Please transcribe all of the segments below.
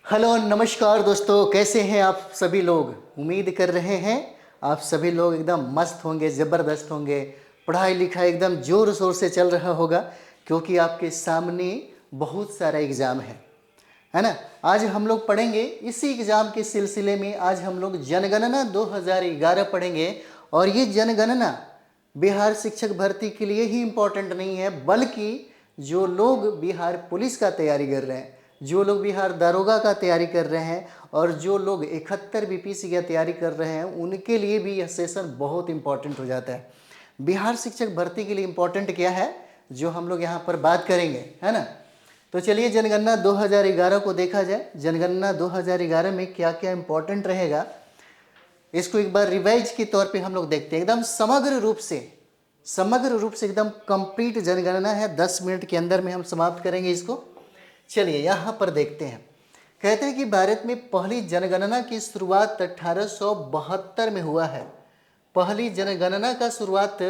Hello नमस्कार दोस्तों, कैसे हैं आप सभी लोग। उम्मीद कर रहे हैं आप सभी लोग एकदम मस्त होंगे, ज़बरदस्त होंगे। पढ़ाई लिखाई एकदम ज़ोर शोर से चल रहा होगा क्योंकि आपके सामने बहुत सारा एग्ज़ाम है ना। आज हम लोग पढ़ेंगे इसी एग्ज़ाम के सिलसिले में। आज हम लोग जनगणना 2011 पढ़ेंगे। और ये जनगणना बिहार शिक्षक भर्ती के लिए ही इम्पोर्टेंट नहीं है, बल्कि जो लोग बिहार पुलिस का तैयारी कर रहे हैं, जो लोग बिहार दारोगा का तैयारी कर रहे हैं और जो लोग 71 बीपीएससी की तैयारी कर रहे हैं, उनके लिए भी यह सेशन बहुत इंपॉर्टेंट हो जाता है। बिहार शिक्षक भर्ती के लिए इम्पोर्टेंट क्या है जो हम लोग यहाँ पर बात करेंगे, है ना। तो चलिए जनगणना 2011 को देखा जाए। जनगणना 2011 में क्या क्या इम्पोर्टेंट रहेगा इसको एक बार रिवाइज के तौर पे हम लोग देखते हैं। एकदम समग्र रूप से एकदम कंप्लीट जनगणना है। 10 मिनट के अंदर में हम समाप्त करेंगे इसको। चलिए यहाँ पर देखते हैं। कहते हैं कि भारत में पहली जनगणना की शुरुआत 1872 में हुआ है। पहली जनगणना का शुरुआत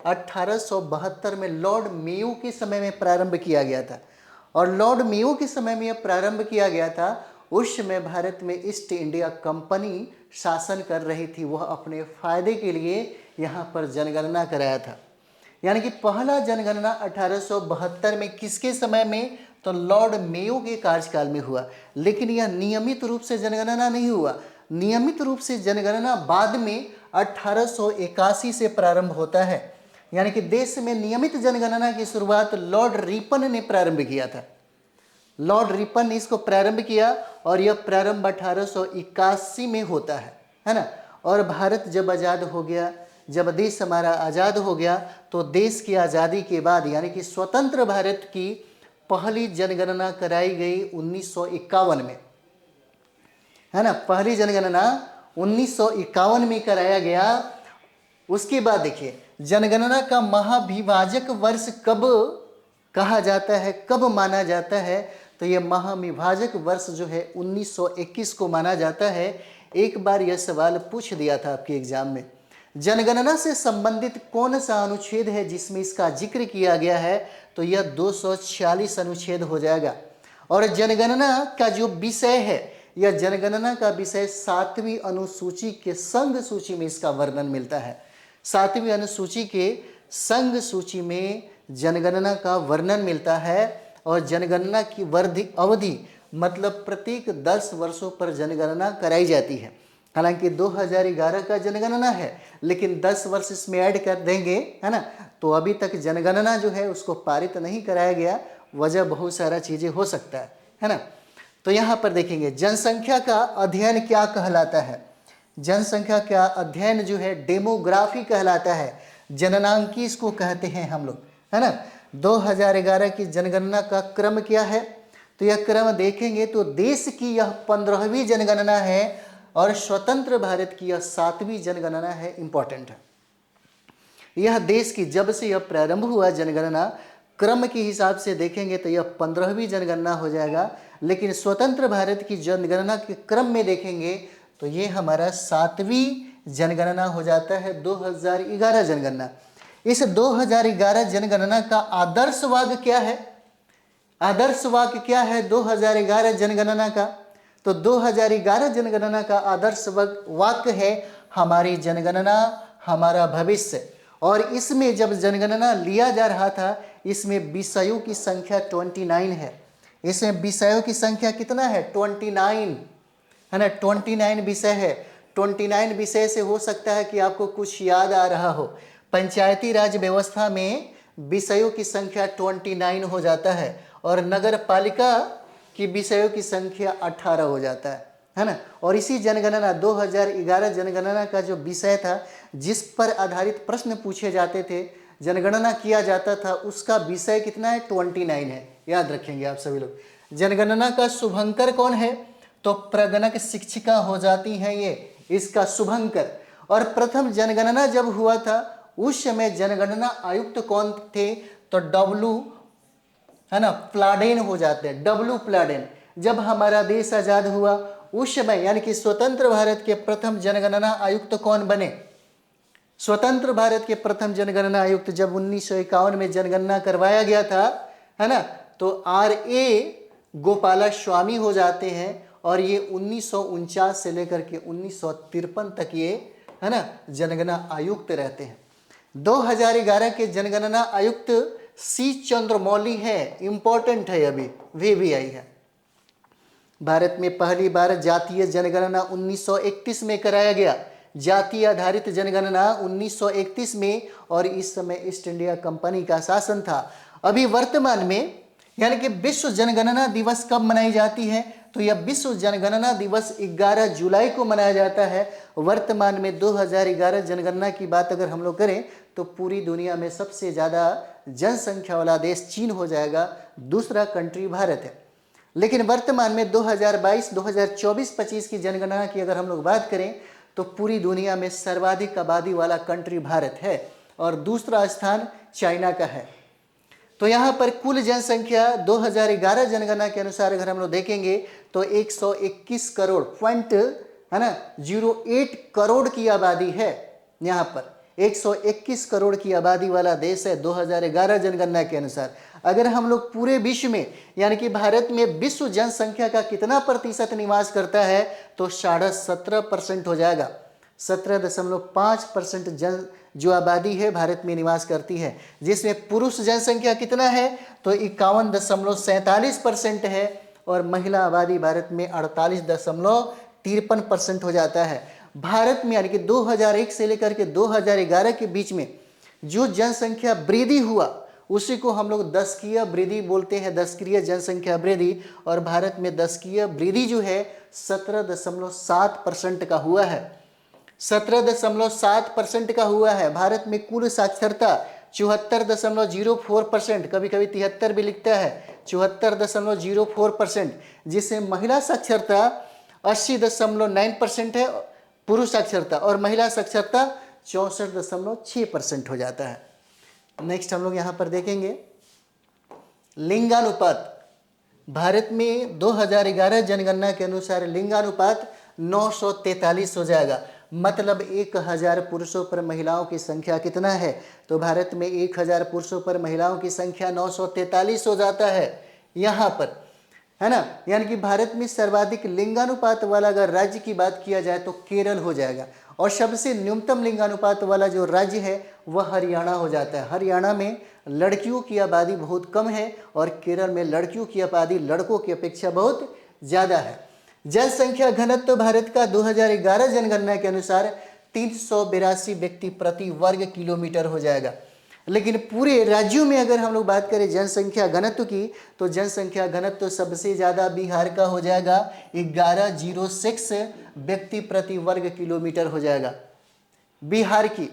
1872 में लॉर्ड मेयो के समय में प्रारंभ किया गया था। और लॉर्ड मेयो के समय में यह प्रारंभ किया गया था। उस समय भारत में ईस्ट इंडिया कंपनी शासन कर रही थी। वह अपने फायदे के लिए यहाँ पर जनगणना कराया था। यानी कि पहला जनगणना 1872 में किसके समय में, तो लॉर्ड मेयो के कार्यकाल में हुआ। लेकिन यह नियमित रूप से जनगणना नहीं हुआ। नियमित रूप से जनगणना बाद में 1881 से प्रारंभ होता है। यानी कि देश में नियमित जनगणना की शुरुआत लॉर्ड रिपन ने प्रारंभ किया था। लॉर्ड रिपन ने इसको प्रारंभ किया और यह प्रारंभ 1881 में होता है ना। और भारत जब आज़ाद हो गया, जब देश हमारा आज़ाद हो गया, तो देश की आज़ादी के बाद यानी कि स्वतंत्र भारत की पहली जनगणना कराई गई 1951 में, है ना। पहली जनगणना 1951 में कराया गया। उसके बाद देखिए जनगणना का महाविभाजक वर्ष कब कहा जाता है, कब माना जाता है, तो यह महाविभाजक वर्ष जो है 1921 को माना जाता है। एक बार यह सवाल पूछ दिया था आपके एग्जाम में, जनगणना से संबंधित कौन सा अनुच्छेद है जिसमें इसका जिक्र किया गया है, तो यह 246 अनुच्छेद हो जाएगा। और जनगणना का जो विषय है, यह जनगणना का विषय 7वीं अनुसूची के संघ सूची में इसका वर्णन मिलता है। 7वीं अनुसूची के संघ सूची में जनगणना का वर्णन मिलता है। और जनगणना की अवधि मतलब प्रत्येक 10 वर्षों पर जनगणना कराई जाती है। हालांकि 2011 का जनगणना है, लेकिन 10 वर्ष इसमें ऐड कर देंगे, है ना। तो अभी तक जनगणना जो है उसको पारित नहीं कराया गया। वजह बहुत सारा चीज़ें हो सकता है ना। तो यहाँ पर देखेंगे जनसंख्या का अध्ययन क्या कहलाता है। जनसंख्या का अध्ययन जो है डेमोग्राफी कहलाता है। जननांकी इसको कहते हैं हम लोग, है ना। 2011 की जनगणना का क्रम क्या है, तो यह क्रम देखेंगे तो देश की यह 15वीं जनगणना है और स्वतंत्र भारत की यह 7वीं जनगणना है। इंपॉर्टेंट है यह देश की, जब से यह प्रारंभ हुआ जनगणना क्रम के हिसाब से देखेंगे तो यह 15वीं जनगणना हो जाएगा। लेकिन स्वतंत्र भारत की जनगणना के क्रम में देखेंगे तो ये हमारा 7वीं जनगणना हो जाता है, 2011 जनगणना। इस 2011 जनगणना का आदर्श वाक्य क्या है, आदर्श वाक्य क्या है 2011 जनगणना का, तो 2011 जनगणना का आदर्श वाक्य है हमारी जनगणना हमारा भविष्य। और इसमें जब जनगणना लिया जा रहा था, इसमें विषयों की संख्या 29 है। इसमें विषयों की संख्या कितना है, 29, है ना। 29 विषय है। 29 विषय से हो सकता है कि आपको कुछ याद आ रहा हो। पंचायती राज व्यवस्था में विषयों की संख्या 29 हो जाता है और नगर पालिका की विषयों की संख्या 18 हो जाता है ना। और इसी जनगणना 2011 जनगणना का जो विषय था, जिस पर आधारित प्रश्न पूछे जाते थे, जनगणना किया जाता था, उसका विषय कितना है, 29 है। याद रखेंगे आप सभी लोग। जनगणना का शुभंकर कौन है, तो प्रगणक शिक्षिका हो जाती हैं ये, इसका शुभंकर। और प्रथम जनगणना जब हुआ था उस समय जनगणना आयुक्त कौन थे, तो डब्लू, है ना, प्लाडेन हो जाते हैं, डब्लू प्लाडेन। जब हमारा देश आजाद हुआ उस समय यानी कि स्वतंत्र भारत के प्रथम जनगणना आयुक्त कौन बने, स्वतंत्र भारत के प्रथम जनगणना आयुक्त जब 1951 में जनगणना करवाया गया था, है ना, तो RA गोपाला स्वामी हो जाते हैं। और ये 1949 से लेकर के 1953 तक ये है ना जनगणना आयुक्त रहते हैं। 2011 के जनगणना आयुक्त सी चंद्रमौली है, इंपॉर्टेंट है, अभी वे भी आई है। भारत में पहली बार जातीय जनगणना 1931 में कराया गया, जातीय आधारित जनगणना 1931 में, और इस समय ईस्ट इंडिया कंपनी का शासन था। अभी वर्तमान में यानी कि विश्व जनगणना दिवस कब मनाई जाती है, तो यह विश्व जनगणना दिवस 11 जुलाई को मनाया जाता है। वर्तमान में 2011 जनगणना की बात अगर हम लोग करें तो पूरी दुनिया में सबसे ज़्यादा जनसंख्या वाला देश चीन हो जाएगा, दूसरा कंट्री भारत है। लेकिन वर्तमान में 2022, 2024, 25 की जनगणना की अगर हम लोग बात करें तो पूरी दुनिया में सर्वाधिक आबादी वाला कंट्री भारत है और दूसरा स्थान चाइना का है। तो यहाँ पर कुल जनसंख्या 2011 जनगणना के अनुसार अगर हम लोग देखेंगे तो 121 करोड़ पॉइंट है ना 08 करोड़ की आबादी है। यहाँ पर 121 करोड़ की आबादी वाला देश है 2011 जनगणना के अनुसार। अगर हम लोग पूरे विश्व में यानी कि भारत में विश्व जनसंख्या का कितना प्रतिशत निवास करता है तो 17.5% हो जाएगा। 17.5% जन जो आबादी है भारत में निवास करती है, जिसमें पुरुष जनसंख्या कितना है तो 51.47% है और महिला आबादी भारत में 48.53% हो जाता है। भारत में यानी कि 2001 से लेकर के 2011 के बीच में जो जनसंख्या वृद्धि हुआ उसी को हम लोग दशकीय वृद्धि बोलते हैं, दशकीय जनसंख्या वृद्धि, और भारत में दशकीय वृद्धि जो है 17.7% का हुआ है। 17.7% का हुआ है। भारत में कुल साक्षरता 74.04%, कभी कभी 73 भी लिखता है, 74.04%, जिससे महिला साक्षरता 80.9% है पुरुष साक्षरता, और महिला साक्षरता 64.6% हो जाता है। नेक्स्ट हम लोग यहाँ पर देखेंगे लिंगानुपात। भारत में 2011 जनगणना के अनुसार लिंगानुपात 943 हो जाएगा। मतलब 1000 पुरुषों पर महिलाओं की संख्या कितना है तो भारत में 1000 पुरुषों पर महिलाओं की संख्या 943 हो जाता है यहाँ पर, है ना। यानी कि भारत में सर्वाधिक लिंगानुपात वाला अगर राज्य की बात किया जाए तो केरल हो जाएगा, और सबसे न्यूनतम लिंगानुपात वाला जो राज्य है वह हरियाणा हो जाता है। हरियाणा में लड़कियों की आबादी बहुत कम है और केरल में लड़कियों की आबादी लड़कों की अपेक्षा बहुत ज़्यादा है। जनसंख्या घनत्व तो भारत का 2011 जनगणना के अनुसार 382 व्यक्ति प्रति वर्ग किलोमीटर हो जाएगा। लेकिन पूरे राज्यों में अगर हम लोग बात करें जनसंख्या घनत्व की तो जनसंख्या घनत्व सबसे ज़्यादा बिहार का हो जाएगा, 1106 व्यक्ति प्रति वर्ग किलोमीटर हो जाएगा बिहार की।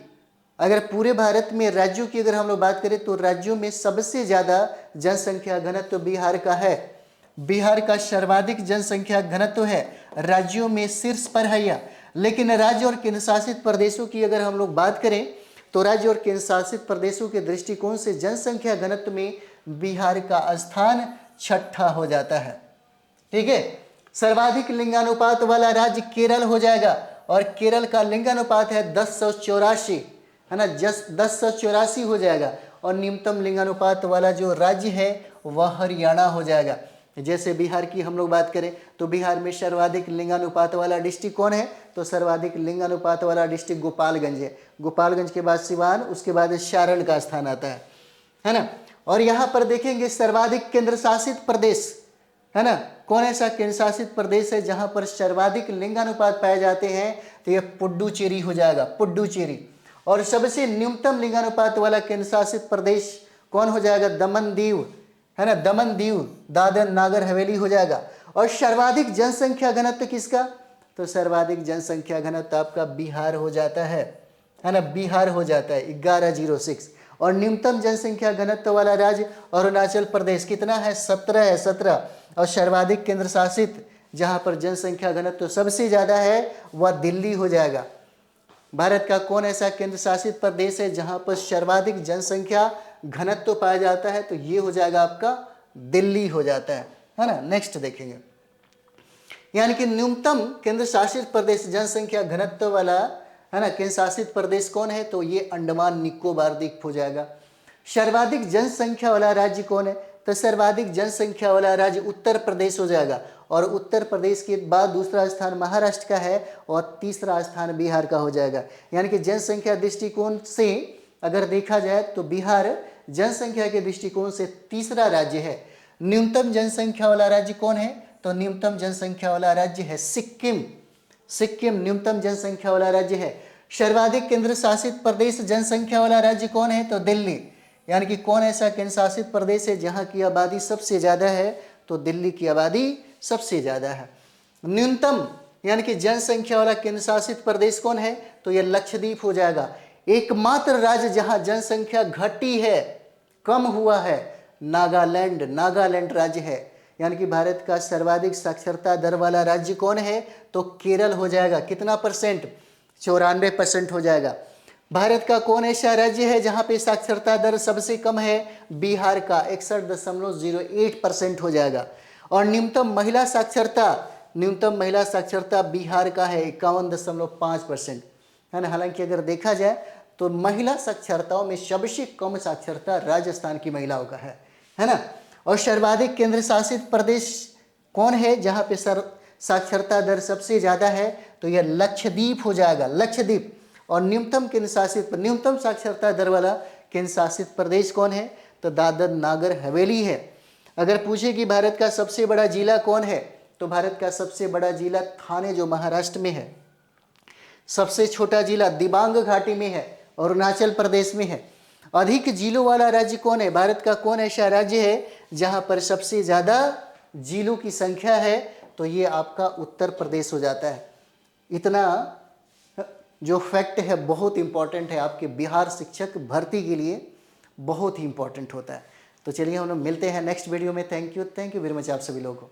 अगर पूरे भारत में राज्यों की अगर हम लोग बात करें तो राज्यों में सबसे ज़्यादा जनसंख्या घनत्व बिहार का है। बिहार का सर्वाधिक जनसंख्या घनत्व है, राज्यों में शीर्ष पर है यह। लेकिन राज्य और केंद्र शासित प्रदेशों की अगर हम लोग बात करें तो राज्य और केंद्र शासित प्रदेशों के दृष्टिकोण से जनसंख्या घनत्व में बिहार का स्थान 6ठा हो जाता है। ठीक है, सर्वाधिक लिंगानुपात वाला राज्य केरल हो जाएगा और केरल का लिंगानुपात है 1084, है ना, 1084 हो जाएगा। और न्यूनतम लिंगानुपात वाला जो राज्य है वह हरियाणा हो जाएगा। जैसे बिहार की हम लोग बात करें तो बिहार में सर्वाधिक लिंगानुपात वाला डिस्ट्रिक्ट कौन है तो सर्वाधिक लिंगानुपात वाला डिस्ट्रिक्ट गोपालगंज है। गोपालगंज के बाद सिवान, उसके बाद सारण का स्थान आता है ना। और यहाँ पर देखेंगे सर्वाधिक केंद्र शासित प्रदेश, है ना, कौन ऐसा केंद्र शासित प्रदेश है जहाँ पर सर्वाधिक लिंगानुपात पाए जाते हैं तो यह पुडुचेरी हो जाएगा, पुडुचेरी। और सबसे न्यूनतम लिंगानुपात वाला केंद्र शासित प्रदेश कौन हो जाएगा, दमन दीव, है ना, दमन दीव, दादर नागर हवेली हो जाएगा। और सर्वाधिक जनसंख्या घनत्व किसका तो सर्वाधिक जनसंख्या घनत्व आपका बिहार हो जाता है ना, बिहार हो जाता है 1106। और न्यूनतम जनसंख्या घनत्व वाला राज्य अरुणाचल प्रदेश कितना है, 17 है, 17। और सर्वाधिक केंद्र शासित जहाँ पर जनसंख्या घनत्व सबसे ज़्यादा है वह दिल्ली हो जाएगा। भारत का कौन ऐसा केंद्र शासित प्रदेश है जहाँ पर सर्वाधिक जनसंख्या घनत्व पाया जाता है तो ये हो जाएगा आपका दिल्ली हो जाता है ना। नेक्स्ट देखेंगे, यानी कि न्यूनतम केंद्र शासित प्रदेश जनसंख्या घनत्व वाला, है ना, केंद्र शासित प्रदेश कौन है तो ये अंडमान निकोबार द्वीप हो जाएगा। सर्वाधिक जनसंख्या वाला राज्य कौन है तो सर्वाधिक जनसंख्या वाला राज्य उत्तर प्रदेश हो जाएगा, और उत्तर प्रदेश के बाद दूसरा स्थान महाराष्ट्र का है और तीसरा स्थान बिहार का हो जाएगा। यानी कि जनसंख्या दृष्टिकोण से अगर देखा जाए तो बिहार जनसंख्या के दृष्टिकोण से तीसरा राज्य है। न्यूनतम जनसंख्या वाला राज्य कौन है? तो न्यूनतम जनसंख्या वाला राज्य है सिक्किम। सिक्किम न्यूनतम जनसंख्या वाला राज्य है। सर्वाधिक केंद्र शासित प्रदेश जनसंख्या वाला राज्य कौन है? तो दिल्ली। यानी कि कौन ऐसा केंद्र शासित प्रदेश है जहां की आबादी सबसे ज़्यादा है? तो दिल्ली की आबादी सबसे ज़्यादा है। न्यूनतम यानी कि जनसंख्या वाला केंद्र शासित प्रदेश कौन है? तो यह लक्षद्वीप हो जाएगा। एकमात्र राज्य जहां जनसंख्या घटी है, कम हुआ है, नागालैंड राज्य है। यानी कि भारत का सर्वाधिक साक्षरता दर वाला राज्य कौन है? तो केरल हो जाएगा। कितना परसेंट? 94% हो जाएगा। भारत का कौन ऐसा राज्य है जहां पे साक्षरता दर सबसे कम है? बिहार का 61.08% हो जाएगा। और न्यूनतम महिला साक्षरता बिहार का है 51.5%, है ना। हालांकि अगर देखा जाए तो महिला साक्षरताओं में सबसे कम साक्षरता राजस्थान की महिलाओं का है ना। और सर्वाधिक केंद्र शासित प्रदेश कौन है जहां पे साक्षरता दर सबसे ज़्यादा है? तो यह लक्षद्वीप हो जाएगा, लक्षद्वीप। और न्यूनतम साक्षरता दर वाला केंद्र शासित प्रदेश कौन है? तो दादर नागर हवेली है। अगर पूछे कि भारत का सबसे बड़ा जिला कौन है? तो भारत का सबसे बड़ा जिला थाने जो महाराष्ट्र में है। सबसे छोटा जिला दिबांग घाटी में है, अरुणाचल प्रदेश में है। अधिक जिलों वाला राज्य कौन है? भारत का कौन ऐसा राज्य है जहां पर सबसे ज़्यादा जिलों की संख्या है? तो ये आपका उत्तर प्रदेश हो जाता है। इतना जो फैक्ट है बहुत इंपॉर्टेंट है, आपके बिहार शिक्षक भर्ती के लिए बहुत ही इंपॉर्टेंट होता है। तो चलिए हम लोग मिलते हैं नेक्स्ट वीडियो में। थैंक यू वेरी मच आप सभी लोगों को।